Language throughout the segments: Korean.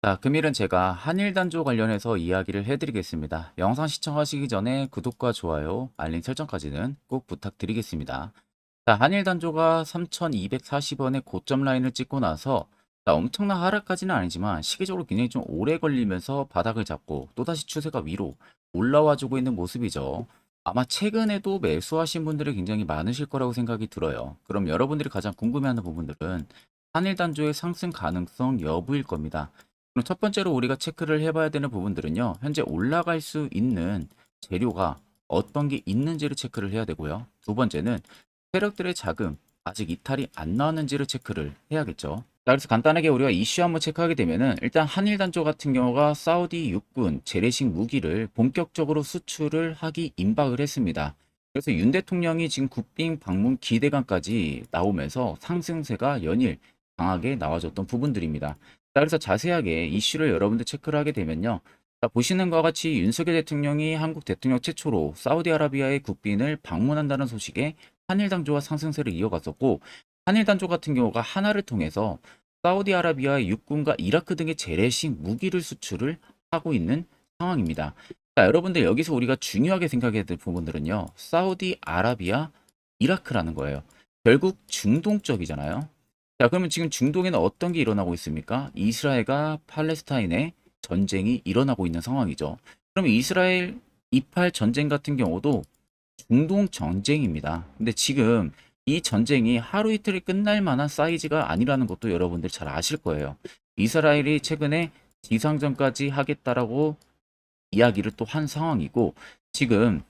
자, 금일은 제가 한일 단조 관련해서 이야기를 해드리겠습니다. 영상 시청하시기 전에 구독과 좋아요, 알림 설정까지는 꼭 부탁드리겠습니다. 자, 한일 단조가 3,240원의 고점 라인을 찍고 나서 엄청난 하락까지는 아니지만 시기적으로 굉장히 좀 오래 걸리면서 바닥을 잡고 또다시 추세가 위로 올라와주고 있는 모습이죠. 아마 최근에도 매수하신 분들이 굉장히 많으실 거라고 생각이 들어요. 그럼 여러분들이 가장 궁금해하는 부분들은 한일 단조의 상승 가능성 여부일 겁니다. 그럼 첫 번째로 우리가 체크를 해봐야 되는 부분들은요. 현재 올라갈 수 있는 재료가 어떤 게 있는지를 체크를 해야 되고요. 두 번째는 세력들의 자금 아직 이탈이 안 나왔는지를 체크를 해야겠죠. 자, 그래서 간단하게 우리가 이슈 한번 체크하게 되면은 일단 한일 단조 같은 경우가 사우디 육군 재래식 무기를 본격적으로 수출을 하기 임박을 했습니다. 그래서 윤 대통령이 지금 국빈 방문 기대감까지 나오면서 상승세가 연일 강하게 나와줬던 부분들입니다. 자, 그래서 자세하게 이슈를 여러분들 체크를 하게 되면요. 자, 보시는 것과 같이 윤석열 대통령이 한국 대통령 최초로 사우디아라비아의 국빈을 방문한다는 소식에 한일 단조와 상승세를 이어갔었고, 한일 단조 같은 경우가 하나를 통해서 사우디아라비아의 육군과 이라크 등의 재래식 무기를 수출을 하고 있는 상황입니다. 자, 여러분들 여기서 우리가 중요하게 생각해야 될 부분들은요. 사우디아라비아, 이라크라는 거예요. 결국 중동 쪽이잖아요. 자, 그러면 지금 중동에는 어떤 게 일어나고 있습니까? 이스라엘과 팔레스타인의 전쟁이 일어나고 있는 상황이죠. 그러면 이스라엘 이팔 전쟁 같은 경우도 중동 전쟁입니다. 근데 지금 이 전쟁이 하루 이틀이 끝날 만한 사이즈가 아니라는 것도 여러분들 잘 아실 거예요. 이스라엘이 최근에 지상전까지 하겠다라고 이야기를 또 한 상황이고, 지금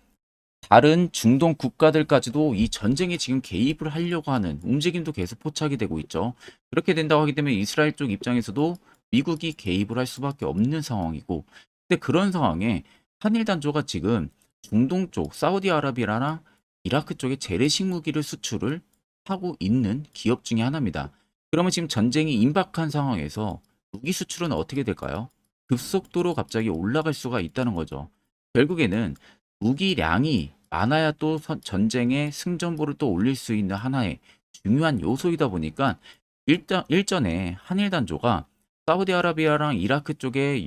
다른 중동 국가들까지도 이 전쟁에 지금 개입을 하려고 하는 움직임도 계속 포착이 되고 있죠. 그렇게 된다고 하게 되면 이스라엘 쪽 입장에서도 미국이 개입을 할 수밖에 없는 상황이고, 근데 그런 상황에 한일 단조가 지금 중동 쪽 사우디아라비아나 이라크 쪽에 재래식 무기를 수출을 하고 있는 기업 중에 하나입니다. 그러면 지금 전쟁이 임박한 상황에서 무기 수출은 어떻게 될까요? 급속도로 갑자기 올라갈 수가 있다는 거죠. 결국에는 무기량이 많아야 또 전쟁의 승전보를 또 올릴 수 있는 하나의 중요한 요소이다 보니까 일전에 한일 단조가 사우디아라비아랑 이라크 쪽에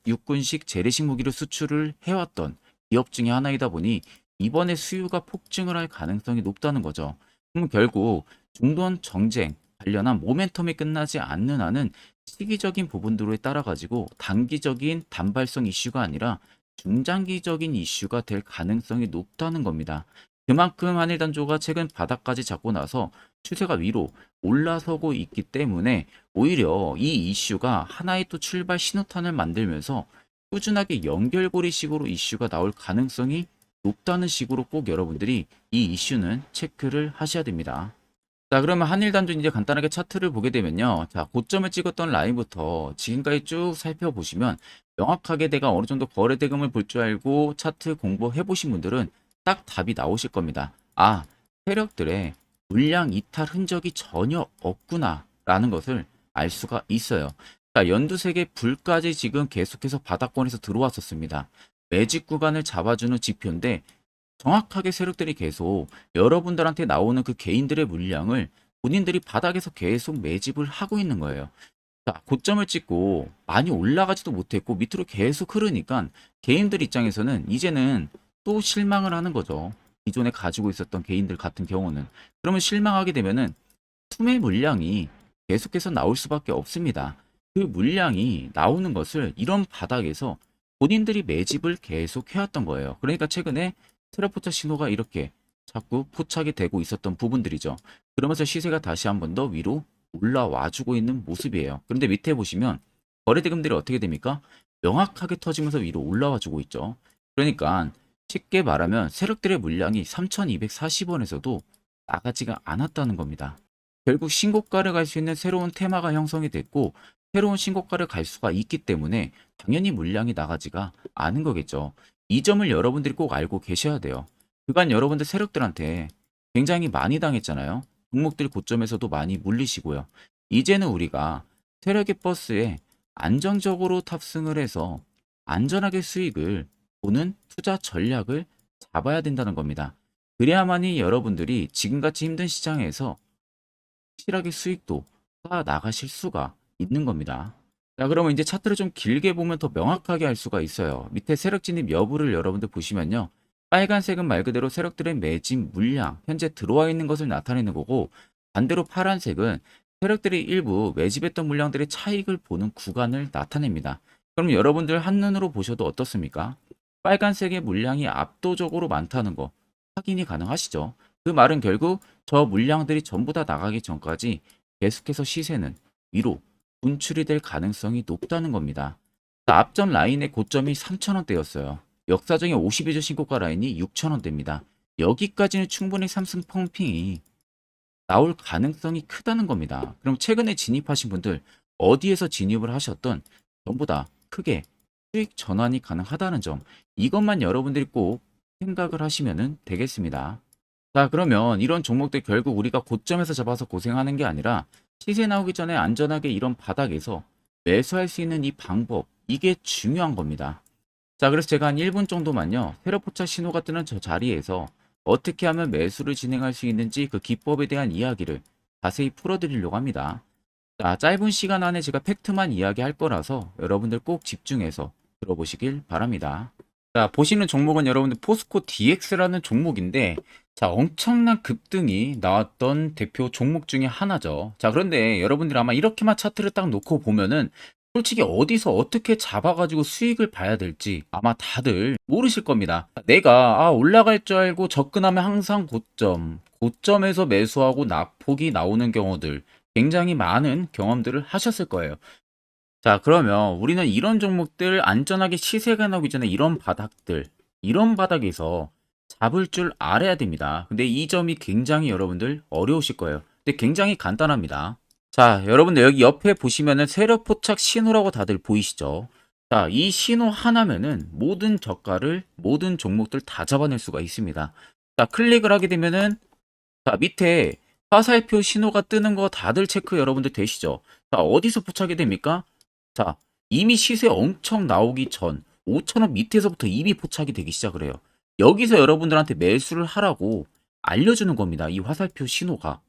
육군식 재래식 무기를 수출을 해왔던 기업 중에 하나이다 보니 이번에 수요가 폭증을 할 가능성이 높다는 거죠. 그럼 결국 중동 정쟁 관련한 모멘텀이 끝나지 않는 한은 시기적인 부분들에 따라 가지고 단기적인 단발성 이슈가 아니라 중장기적인 이슈가 될 가능성이 높다는 겁니다. 그만큼 한일 단조가 최근 바닥까지 잡고 나서 추세가 위로 올라서고 있기 때문에 오히려 이 이슈가 하나의 또 출발 신호탄을 만들면서 꾸준하게 연결고리식으로 이슈가 나올 가능성이 높다는 식으로 꼭 여러분들이 이 이슈는 체크를 하셔야 됩니다. 자, 그러면 한일 단조 이제 간단하게 차트를 보게 되면요. 자, 고점을 찍었던 라인부터 지금까지 쭉 살펴보시면 명확하게 내가 어느 정도 거래 대금을 볼 줄 알고 차트 공부해 보신 분들은 딱 답이 나오실 겁니다. 아, 세력들의 물량 이탈 흔적이 전혀 없구나라는 것을 알 수가 있어요. 자, 연두색의 불까지 지금 계속해서 바닥권에서 들어왔었습니다. 매직 구간을 잡아주는 지표인데 정확하게 세력들이 계속 여러분들한테 나오는 그 개인들의 물량을 본인들이 바닥에서 계속 매집을 하고 있는 거예요. 자, 고점을 찍고 많이 올라가지도 못했고 밑으로 계속 흐르니까 개인들 입장에서는 이제는 또 실망을 하는 거죠. 기존에 가지고 있었던 개인들 같은 경우는. 그러면 실망하게 되면은 투매 물량이 계속해서 나올 수밖에 없습니다. 그 물량이 나오는 것을 이런 바닥에서 본인들이 매집을 계속 해왔던 거예요. 그러니까 최근에 트라포차 신호가 이렇게 자꾸 포착이 되고 있었던 부분들이죠. 그러면서 시세가 다시 한 번 더 위로 올라와 주고 있는 모습이에요. 그런데 밑에 보시면 거래대금들이 어떻게 됩니까? 명확하게 터지면서 위로 올라와 주고 있죠. 그러니까 쉽게 말하면 세력들의 물량이 3,240원에서도 나가지가 않았다는 겁니다. 결국 신고가를 갈 수 있는 새로운 테마가 형성이 됐고 새로운 신고가를 갈 수가 있기 때문에 당연히 물량이 나가지가 않은 거겠죠. 이 점을 여러분들이 꼭 알고 계셔야 돼요. 그간 여러분들 세력들한테 굉장히 많이 당했잖아요. 종목들 고점에서도 많이 물리시고요. 이제는 우리가 세력의 버스에 안정적으로 탑승을 해서 안전하게 수익을 보는 투자 전략을 잡아야 된다는 겁니다. 그래야만이 여러분들이 지금같이 힘든 시장에서 확실하게 수익도 쌓아 나가실 수가 있는 겁니다. 자, 그러면 이제 차트를 좀 길게 보면 더 명확하게 할 수가 있어요. 밑에 세력 진입 여부를 여러분들 보시면요. 빨간색은 말 그대로 세력들의 매집 물량, 현재 들어와 있는 것을 나타내는 거고, 반대로 파란색은 세력들이 일부 매집했던 물량들의 차익을 보는 구간을 나타냅니다. 그럼 여러분들 한눈으로 보셔도 어떻습니까? 빨간색의 물량이 압도적으로 많다는 거 확인이 가능하시죠? 그 말은 결국 저 물량들이 전부 다 나가기 전까지 계속해서 시세는 위로 분출이 될 가능성이 높다는 겁니다. 앞전 라인의 고점이 3,000원대였어요. 역사적인 52주 신고가 라인이 6,000원대입니다. 여기까지는 충분히 삼성 펌핑이 나올 가능성이 크다는 겁니다. 그럼 최근에 진입하신 분들 어디에서 진입을 하셨던 전부 다 크게 수익 전환이 가능하다는 점, 이것만 여러분들이 꼭 생각을 하시면 되겠습니다. 자, 그러면 이런 종목들 결국 우리가 고점에서 잡아서 고생하는 게 아니라 시세 나오기 전에 안전하게 이런 바닥에서 매수할 수 있는 이 방법, 이게 중요한 겁니다. 자, 그래서 제가 한 1분 정도만요, 세력포착 신호가 뜨는 저 자리에서 어떻게 하면 매수를 진행할 수 있는지 그 기법에 대한 이야기를 자세히 풀어드리려고 합니다. 자, 짧은 시간 안에 제가 팩트만 이야기할 거라서 여러분들 꼭 집중해서 들어보시길 바랍니다. 자, 보시는 종목은 여러분들 포스코 DX라는 종목인데, 자, 엄청난 급등이 나왔던 대표 종목 중에 하나죠. 자, 그런데 여러분들 아마 이렇게만 차트를 딱 놓고 보면은 솔직히 어디서 어떻게 잡아가지고 수익을 봐야 될지 아마 다들 모르실 겁니다. 내가 올라갈 줄 알고 접근하면 항상 고점에서 매수하고 낙폭이 나오는 경우들 굉장히 많은 경험들을 하셨을 거예요. 자, 그러면 우리는 이런 종목들 안전하게 시세가 나오기 전에 이런 바닥에서 잡을 줄 알아야 됩니다. 근데 이 점이 굉장히 여러분들 어려우실 거예요. 근데 굉장히 간단합니다. 자, 여러분들 여기 옆에 보시면은 세력 포착 신호라고 다들 보이시죠? 자, 이 신호 하나면은 모든 저가를, 모든 종목들 다 잡아낼 수가 있습니다. 자, 클릭을 하게 되면은, 자, 밑에 화살표 신호가 뜨는 거 다들 체크 여러분들 되시죠? 자, 어디서 포착이 됩니까? 자, 이미 시세 엄청 나오기 전 5,000원 밑에서부터 이미 포착이 되기 시작을 해요. 여기서 여러분들한테 매수를 하라고 알려주는 겁니다. 이 화살표 신호가.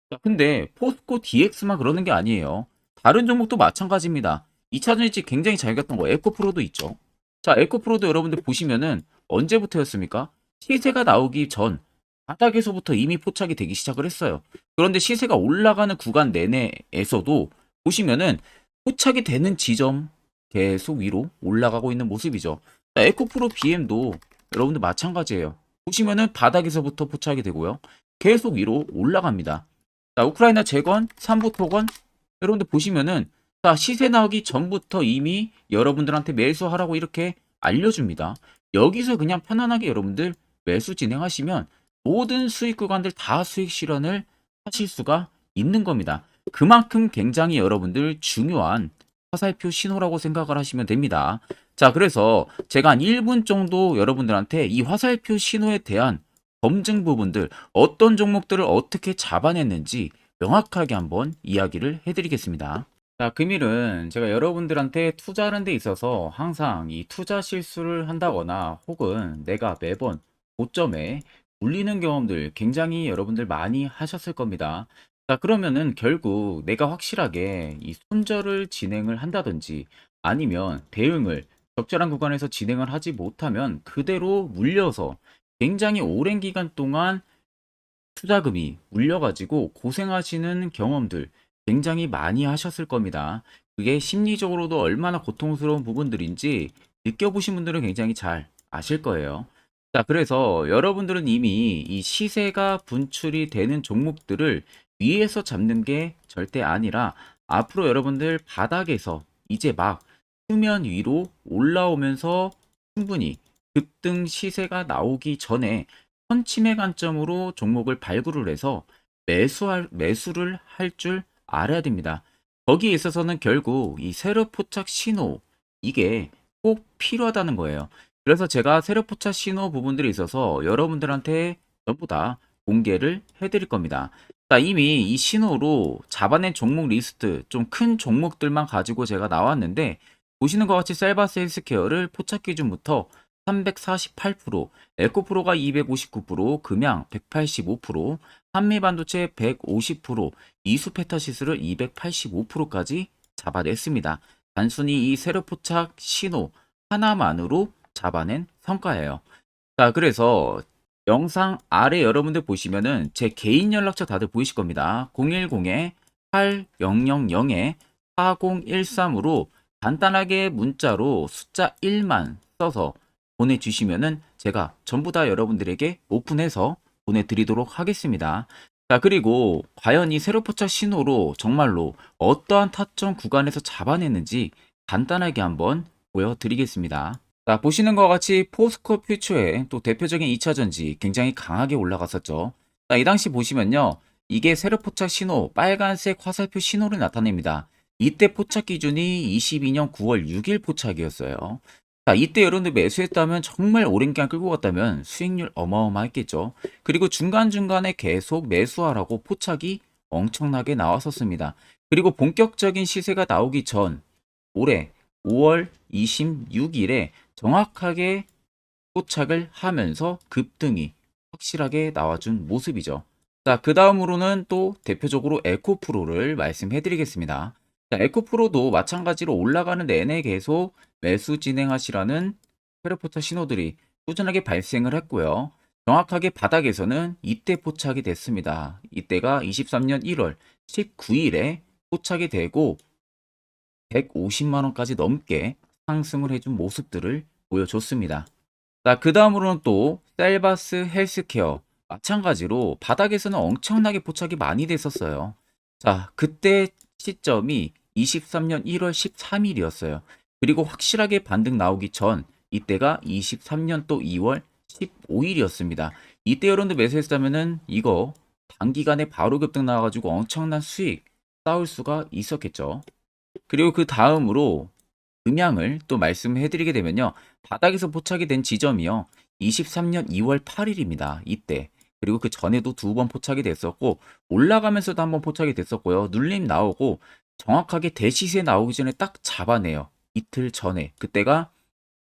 자, 근데 포스코 DX만 그러는 게 아니에요. 다른 종목도 마찬가지입니다. 2차 전지 굉장히 잘 갔던 거 에코프로도 있죠. 자, 에코프로도 여러분들 보시면은 언제부터였습니까? 시세가 나오기 전 바닥에서부터 이미 포착이 되기 시작을 했어요. 그런데 시세가 올라가는 구간 내내에서도 보시면은 포착이 되는 지점 계속 위로 올라가고 있는 모습이죠. 자, 에코프로 BM도 여러분들 마찬가지예요. 보시면은 바닥에서부터 포착이 되고요. 계속 위로 올라갑니다. 자, 우크라이나 재건, 삼부 토건, 여러분들 보시면은 자, 시세 나오기 전부터 이미 여러분들한테 매수하라고 이렇게 알려줍니다. 여기서 그냥 편안하게 여러분들 매수 진행하시면 모든 수익 구간들 다 수익 실현을 하실 수가 있는 겁니다. 그만큼 굉장히 여러분들 중요한 화살표 신호라고 생각을 하시면 됩니다. 자, 그래서 제가 한 1분 정도 여러분들한테 이 화살표 신호에 대한 검증 부분들, 어떤 종목들을 어떻게 잡아냈는지 명확하게 한번 이야기를 해드리겠습니다. 자, 금일은 제가 여러분들한테 투자하는 데 있어서 항상 이 투자 실수를 한다거나 혹은 내가 매번 고점에 물리는 경험들 굉장히 여러분들 많이 하셨을 겁니다. 자, 그러면은 결국 내가 확실하게 이 손절을 진행을 한다든지 아니면 대응을 적절한 구간에서 진행을 하지 못하면 그대로 물려서 굉장히 오랜 기간 동안 투자금이 물려가지고 고생하시는 경험들 굉장히 많이 하셨을 겁니다. 그게 심리적으로도 얼마나 고통스러운 부분들인지 느껴보신 분들은 굉장히 잘 아실 거예요. 자, 그래서 여러분들은 이미 이 시세가 분출이 되는 종목들을 위에서 잡는 게 절대 아니라 앞으로 여러분들 바닥에서 이제 막 수면 위로 올라오면서 충분히 급등 시세가 나오기 전에 선침해 관점으로 종목을 발굴을 해서 매수를 할 줄 알아야 됩니다. 거기에 있어서는 결국 이 세력 포착 신호, 이게 꼭 필요하다는 거예요. 그래서 제가 세력 포착 신호 부분들이 있어서 여러분들한테 전부 다 공개를 해드릴 겁니다. 자, 이미 이 신호로 잡아낸 종목 리스트, 좀 큰 종목들만 가지고 제가 나왔는데, 보시는 것 같이 셀바스 헬스케어를 포착 기준부터 348%, 에코프로가 259%, 금양 185%, 한미반도체 150%, 이수페타시스를 285%까지 잡아냈습니다. 단순히 이 세력 포착 신호 하나만으로 잡아낸 성과예요. 자, 그래서 영상 아래 여러분들 보시면은 제 개인 연락처 다들 보이실 겁니다. 010-8000-4013으로 간단하게 문자로 숫자 1만 써서 보내주시면은 제가 전부 다 여러분들에게 오픈해서 보내드리도록 하겠습니다. 자, 그리고 과연 이 세로포착 신호로 정말로 어떠한 타점 구간에서 잡아냈는지 간단하게 한번 보여드리겠습니다. 자, 보시는 것 같이 포스코 퓨처의 또 대표적인 2차전지 굉장히 강하게 올라갔었죠. 자, 이 당시 보시면요. 이게 세력 포착 신호, 빨간색 화살표 신호를 나타냅니다. 이때 포착 기준이 22년 9월 6일 포착이었어요. 자, 이때 여러분들 매수했다면 정말 오랜 기간 끌고 갔다면 수익률 어마어마했겠죠. 그리고 중간중간에 계속 매수하라고 포착이 엄청나게 나왔었습니다. 그리고 본격적인 시세가 나오기 전 올해 5월 26일에 정확하게 포착을 하면서 급등이 확실하게 나와준 모습이죠. 자, 그 다음으로는 또 대표적으로 에코프로를 말씀해 드리겠습니다. 자, 에코프로도 마찬가지로 올라가는 내내 계속 매수 진행하시라는 페르포터 신호들이 꾸준하게 발생을 했고요. 정확하게 바닥에서는 이때 포착이 됐습니다. 이때가 23년 1월 19일에 포착이 되고 150만 원까지 넘게 상승을 해준 모습들을 보여줬습니다. 자, 그 다음으로는 또 셀바스 헬스케어 마찬가지로 바닥에서는 엄청나게 포착이 많이 됐었어요. 자, 그때 시점이 23년 1월 13일이었어요. 그리고 확실하게 반등 나오기 전 이때가 23년 또 2월 15일이었습니다. 이때 여러분들 매수했다면은 이거 단기간에 바로 급등 나와가지고 엄청난 수익 쌓을 수가 있었겠죠. 그리고 그 다음으로 음향을 또 말씀해 드리게 되면요. 바닥에서 포착이 된 지점이요. 23년 2월 8일입니다. 이때. 그리고 그 전에도 두 번 포착이 됐었고 올라가면서도 한번 포착이 됐었고요. 눌림 나오고 정확하게 대시세 나오기 전에 딱 잡아내요. 이틀 전에. 그때가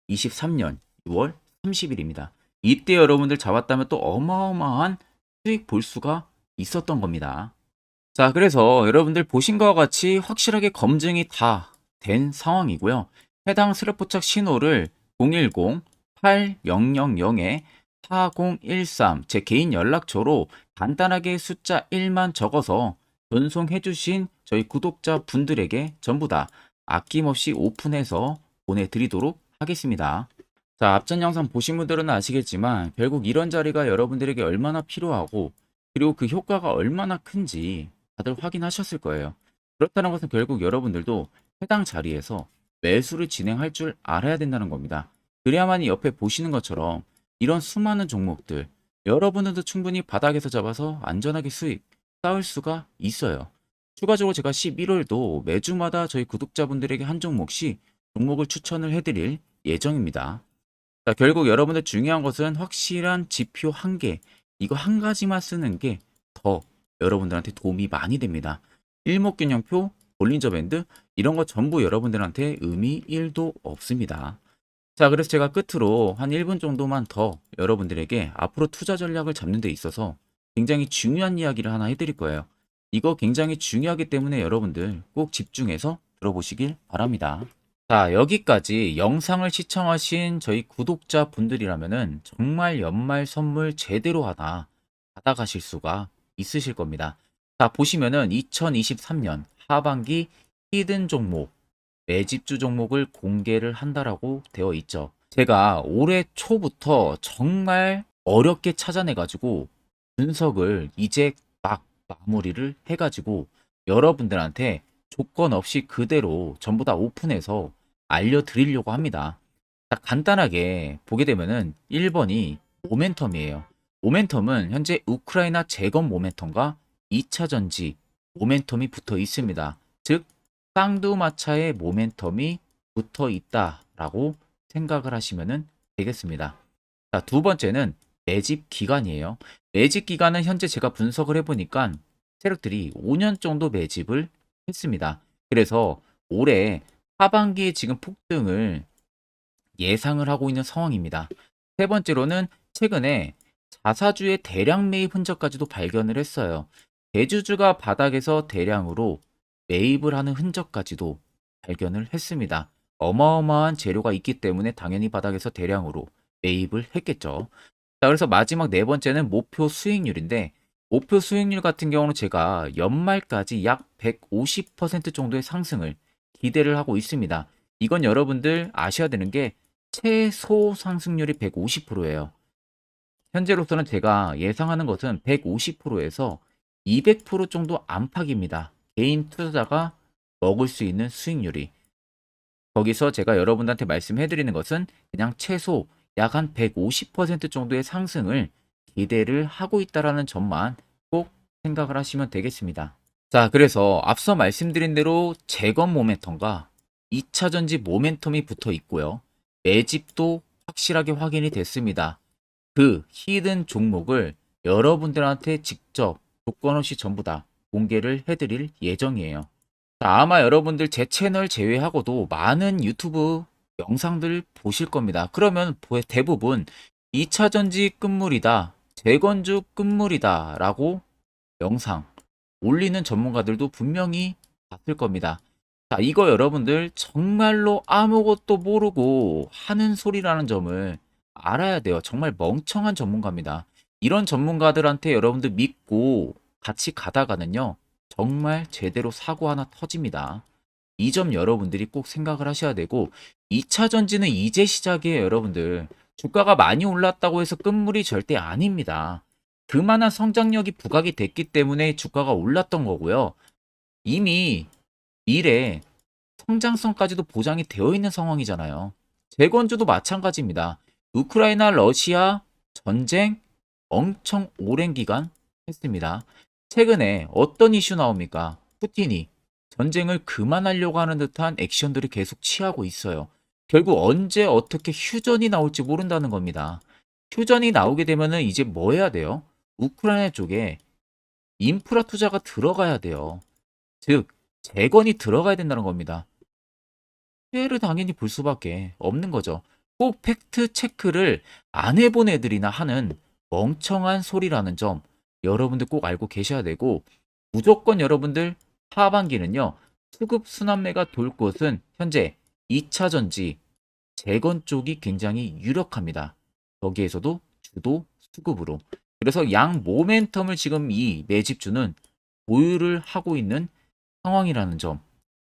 23년 6월 30일입니다. 이때 여러분들 잡았다면 또 어마어마한 수익 볼 수가 있었던 겁니다. 자, 그래서 여러분들 보신 것과 같이 확실하게 검증이 다 된 상황이고요. 해당 스랩 포착 신호를 010-8000-4013 제 개인 연락처로 간단하게 숫자 1만 적어서 전송해 주신 저희 구독자 분들에게 전부 다 아낌없이 오픈해서 보내드리도록 하겠습니다. 자, 앞전 영상 보신 분들은 아시겠지만 결국 이런 자리가 여러분들에게 얼마나 필요하고 그리고 그 효과가 얼마나 큰지 다들 확인하셨을 거예요. 그렇다는 것은 결국 여러분들도 해당 자리에서 매수를 진행할 줄 알아야 된다는 겁니다. 그래야만이 옆에 보시는 것처럼 이런 수많은 종목들 여러분들도 충분히 바닥에서 잡아서 안전하게 수익 쌓을 수가 있어요. 추가적으로 제가 11월도 매주마다 저희 구독자분들에게 한 종목씩 종목을 추천을 해드릴 예정입니다. 자, 결국 여러분들 중요한 것은 확실한 지표 한 개, 이거 한 가지만 쓰는 게 더 여러분들한테 도움이 많이 됩니다. 일목균형표, 볼린저 밴드 이런 거 전부 여러분들한테 의미 1도 없습니다. 자, 그래서 제가 끝으로 한 1분 정도만 더 여러분들에게 앞으로 투자 전략을 잡는 데 있어서 굉장히 중요한 이야기를 하나 해드릴 거예요. 이거 굉장히 중요하기 때문에 여러분들 꼭 집중해서 들어보시길 바랍니다. 자, 여기까지 영상을 시청하신 저희 구독자 분들이라면은 정말 연말 선물 제대로 하나 받아가실 수가 있으실 겁니다. 자, 보시면은 2023년 하반기 히든 종목, 매집주 종목을 공개를 한다라고 되어 있죠. 제가 올해 초부터 정말 어렵게 찾아내가지고 분석을 이제 막 마무리를 해가지고 여러분들한테 조건 없이 그대로 전부 다 오픈해서 알려드리려고 합니다. 자, 간단하게 보게 되면은 1번이 모멘텀이에요. 모멘텀은 현재 우크라이나 재건 모멘텀과 2차 전지 모멘텀이 붙어 있습니다. 즉 쌍두마차의 모멘텀이 붙어 있다라고 생각을 하시면 되겠습니다. 자, 두 번째는 매집 기간이에요. 매집 기간은 현재 제가 분석을 해보니까 세력들이 5년 정도 매집을 했습니다. 그래서 올해 하반기에 지금 폭등을 예상을 하고 있는 상황입니다. 세 번째로는 최근에 자사주의 대량 매입 흔적까지도 발견을 했어요. 대주주가 바닥에서 대량으로 매입을 하는 흔적까지도 발견을 했습니다. 어마어마한 재료가 있기 때문에 당연히 바닥에서 대량으로 매입을 했겠죠. 자, 그래서 마지막 네 번째는 목표 수익률인데, 목표 수익률 같은 경우는 제가 연말까지 약 150% 정도의 상승을 기대를 하고 있습니다. 이건 여러분들 아셔야 되는 게 최소 상승률이 150%예요. 현재로서는 제가 예상하는 것은 150%에서 200% 정도 안팎입니다. 개인 투자자가 먹을 수 있는 수익률이. 거기서 제가 여러분들한테 말씀해 드리는 것은 그냥 최소 약 한 150% 정도의 상승을 기대를 하고 있다라는 점만 꼭 생각을 하시면 되겠습니다. 자, 그래서 앞서 말씀드린 대로 재건 모멘텀과 2차 전지 모멘텀이 붙어 있고요. 매집도 확실하게 확인이 됐습니다. 그 히든 종목을 여러분들한테 직접 조건 없이 전부 다 공개를 해드릴 예정이에요. 자, 아마 여러분들 제 채널 제외하고도 많은 유튜브 영상들 보실 겁니다. 그러면 대부분 2차 전지 끝물이다, 재건주 끝물이다 라고 영상 올리는 전문가들도 분명히 봤을 겁니다. 자, 이거 여러분들 정말로 아무것도 모르고 하는 소리라는 점을 알아야 돼요. 정말 멍청한 전문가입니다. 이런 전문가들한테 여러분들 믿고 같이 가다가는요, 정말 제대로 사고 하나 터집니다. 이 점 여러분들이 꼭 생각을 하셔야 되고, 2차 전지는 이제 시작이에요, 여러분들. 주가가 많이 올랐다고 해서 끝물이 절대 아닙니다. 그만한 성장력이 부각이 됐기 때문에 주가가 올랐던 거고요. 이미 미래 성장성까지도 보장이 되어 있는 상황이잖아요. 재건주도 마찬가지입니다. 우크라이나 러시아 전쟁 엄청 오랜 기간 했습니다. 최근에 어떤 이슈 나옵니까? 푸틴이 전쟁을 그만하려고 하는 듯한 액션들을 계속 취하고 있어요. 결국 언제 어떻게 휴전이 나올지 모른다는 겁니다. 휴전이 나오게 되면은 이제 뭐 해야 돼요? 우크라이나 쪽에 인프라 투자가 들어가야 돼요. 즉, 재건이 들어가야 된다는 겁니다. 피해를 당연히 볼 수밖에 없는 거죠. 꼭 팩트 체크를 안 해본 애들이나 하는 멍청한 소리라는 점 여러분들 꼭 알고 계셔야 되고, 무조건 여러분들 하반기는요, 수급 순환매가 돌 곳은 현재 2차 전지, 재건 쪽이 굉장히 유력합니다. 거기에서도 주도 수급으로. 그래서 양 모멘텀을 지금 이 매집주는 보유를 하고 있는 상황이라는 점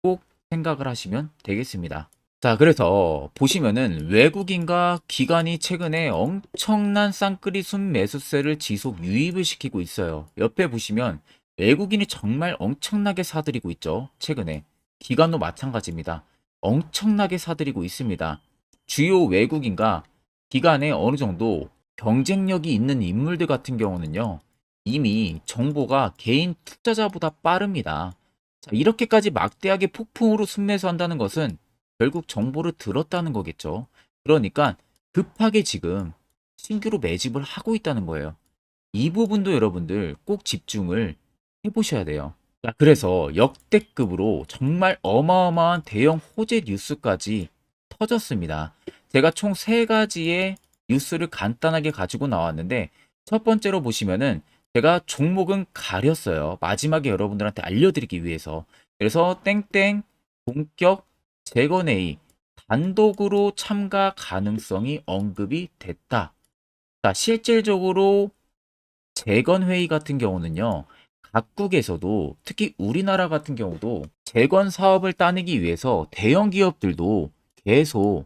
꼭 생각을 하시면 되겠습니다. 자, 그래서 보시면은 외국인과 기관이 최근에 엄청난 쌍끌이 순매수세를 지속 유입을 시키고 있어요. 옆에 보시면 외국인이 정말 엄청나게 사들이고 있죠. 최근에. 기관도 마찬가지입니다. 엄청나게 사들이고 있습니다. 주요 외국인과 기관에 어느 정도 경쟁력이 있는 인물들 같은 경우는요, 이미 정보가 개인 투자자보다 빠릅니다. 자, 이렇게까지 막대하게 폭풍으로 순매수한다는 것은 결국 정보를 들었다는 거겠죠. 그러니까 급하게 지금 신규로 매집을 하고 있다는 거예요. 이 부분도 여러분들 꼭 집중을 해보셔야 돼요. 자, 그래서 역대급으로 정말 어마어마한 대형 호재 뉴스까지 터졌습니다. 제가 총 세 가지의 뉴스를 간단하게 가지고 나왔는데, 첫 번째로 보시면은 제가 종목은 가렸어요. 마지막에 여러분들한테 알려드리기 위해서. 그래서 땡땡 본격 재건회의 단독으로 참가 가능성이 언급이 됐다. 자, 실질적으로 재건회의 같은 경우는요, 각국에서도 특히 우리나라 같은 경우도 재건 사업을 따내기 위해서 대형 기업들도 계속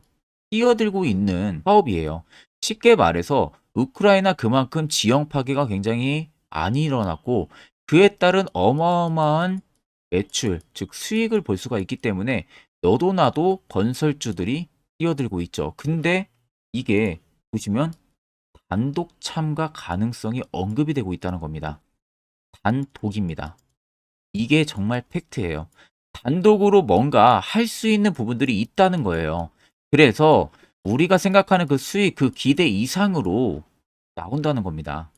뛰어들고 있는 사업이에요. 쉽게 말해서 우크라이나 그만큼 지형 파괴가 굉장히 많이 일어났고, 그에 따른 어마어마한 매출, 즉 수익을 볼 수가 있기 때문에 너도 나도 건설주들이 뛰어들고 있죠. 근데 이게 보시면 단독 참가 가능성이 언급이 되고 있다는 겁니다. 단독입니다. 이게 정말 팩트예요. 단독으로 뭔가 할 수 있는 부분들이 있다는 거예요. 그래서 우리가 생각하는 그 수익, 그 기대 이상으로 나온다는 겁니다.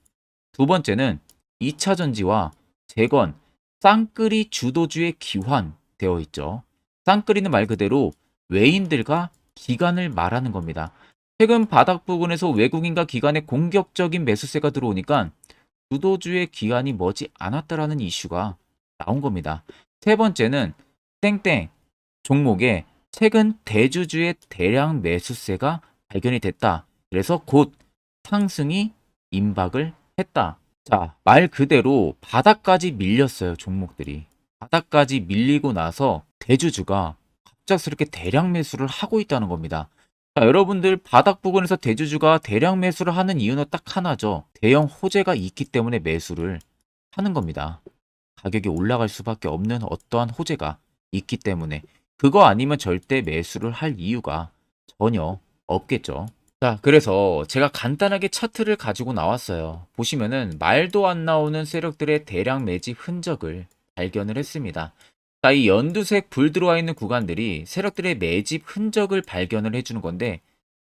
두 번째는 2차 전지와 재건, 쌍끌이 주도주의 기환되어 있죠. 쌍끌이는 말 그대로 외인들과 기관을 말하는 겁니다. 최근 바닥 부근에서 외국인과 기관의 공격적인 매수세가 들어오니까 주도주의 기관이 머지 않았다라는 이슈가 나온 겁니다. 세 번째는 땡땡 종목에 최근 대주주의 대량 매수세가 발견이 됐다. 그래서 곧 상승이 임박을 했다. 자, 말 그대로 바닥까지 밀렸어요, 종목들이. 바닥까지 밀리고 나서 대주주가 갑작스럽게 대량 매수를 하고 있다는 겁니다. 자, 여러분들 바닥 부근에서 대주주가 대량 매수를 하는 이유는 딱 하나죠. 대형 호재가 있기 때문에 매수를 하는 겁니다. 가격이 올라갈 수밖에 없는 어떠한 호재가 있기 때문에 그거 아니면 절대 매수를 할 이유가 전혀 없겠죠. 자, 그래서 제가 간단하게 차트를 가지고 나왔어요. 보시면은 말도 안 나오는 세력들의 대량 매집 흔적을 발견을 했습니다. 자, 이 연두색 불 들어와 있는 구간들이 세력들의 매집 흔적을 발견을 해주는 건데,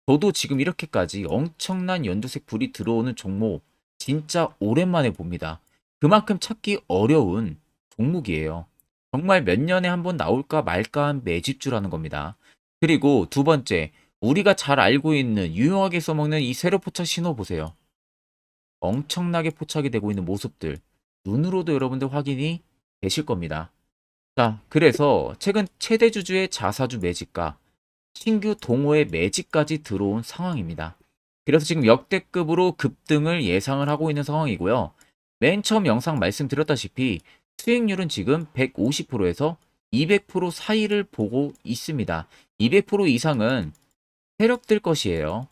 저도 지금 이렇게까지 엄청난 연두색 불이 들어오는 종목 진짜 오랜만에 봅니다. 그만큼 찾기 어려운 종목이에요. 정말 몇 년에 한 번 나올까 말까 한 매집주라는 겁니다. 그리고 두 번째, 우리가 잘 알고 있는 유용하게 써먹는 이 세로 포착 신호 보세요. 엄청나게 포착이 되고 있는 모습들 눈으로도 여러분들 확인이 되실 겁니다. 자, 그래서 최근 최대 주주의 자사주 매집과 신규 동호회 매집까지 들어온 상황입니다. 그래서 지금 역대급으로 급등을 예상을 하고 있는 상황이고요. 맨 처음 영상 말씀드렸다시피 수익률은 지금 150%에서 200% 사이를 보고 있습니다. 200% 이상은 세력들 것이에요.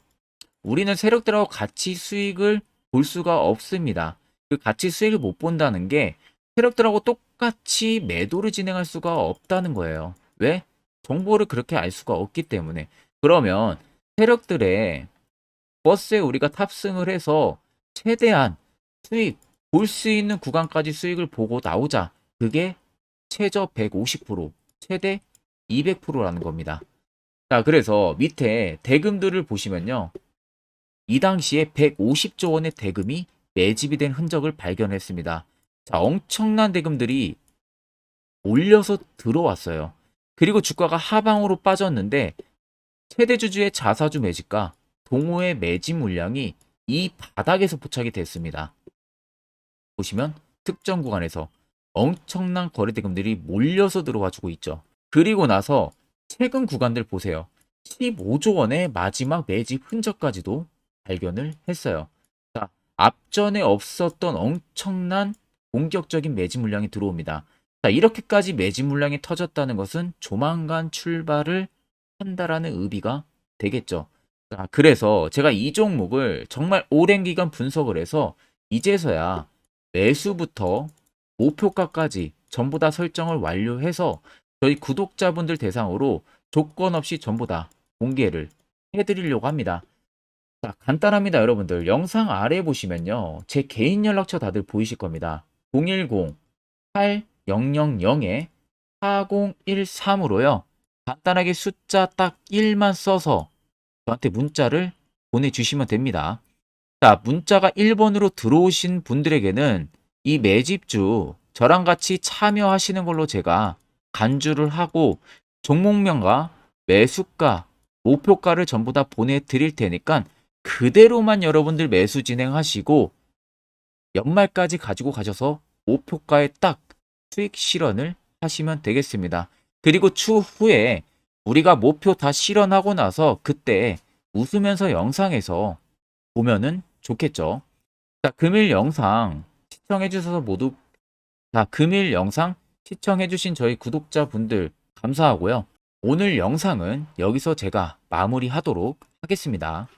우리는 세력들하고 같이 수익을 볼 수가 없습니다. 그 같이 수익을 못 본다는 게 세력들하고 똑같이 매도를 진행할 수가 없다는 거예요. 왜? 정보를 그렇게 알 수가 없기 때문에. 그러면 세력들의 버스에 우리가 탑승을 해서 최대한 수익 볼 수 있는 구간까지 수익을 보고 나오자. 그게 최저 150%, 최대 200%라는 겁니다. 자, 그래서 밑에 대금들을 보시면요. 이 당시에 150조 원의 대금이 매집이 된 흔적을 발견했습니다. 자, 엄청난 대금들이 몰려서 들어왔어요. 그리고 주가가 하방으로 빠졌는데 최대 주주의 자사주 매집과 동호회 매집 물량이 이 바닥에서 포착이 됐습니다. 보시면 특정 구간에서 엄청난 거래 대금들이 몰려서 들어와 주고 있죠. 그리고 나서 최근 구간들 보세요. 15조 원의 마지막 매집 흔적까지도 발견을 했어요. 자, 앞전에 없었던 엄청난 공격적인 매집 물량이 들어옵니다. 자, 이렇게까지 매집 물량이 터졌다는 것은 조만간 출발을 한다라는 의미가 되겠죠. 자, 그래서 제가 이 종목을 정말 오랜 기간 분석을 해서 이제서야 매수부터 목표가까지 전부 다 설정을 완료해서 저희 구독자분들 대상으로 조건 없이 전부 다 공개를 해드리려고 합니다. 자, 간단합니다, 여러분들. 영상 아래 보시면요. 제 개인 연락처 다들 보이실 겁니다. 010-8013-4013으로요. 간단하게 숫자 딱 1만 써서 저한테 문자를 보내주시면 됩니다. 자, 문자가 1번으로 들어오신 분들에게는 이 매집주 저랑 같이 참여하시는 걸로 제가 간주를 하고 종목명과 매수가, 목표가를 전부 다 보내드릴 테니까 그대로만 여러분들 매수 진행하시고 연말까지 가지고 가셔서 목표가에 딱 수익 실현을 하시면 되겠습니다. 그리고 추후에 우리가 목표 다 실현하고 나서 그때 웃으면서 영상에서 보면은 좋겠죠. 자, 금일 영상 시청해 주셔서 모두 금일 영상 시청해 주신 저희 구독자분들 감사하고요. 오늘 영상은 여기서 제가 마무리하도록 하겠습니다.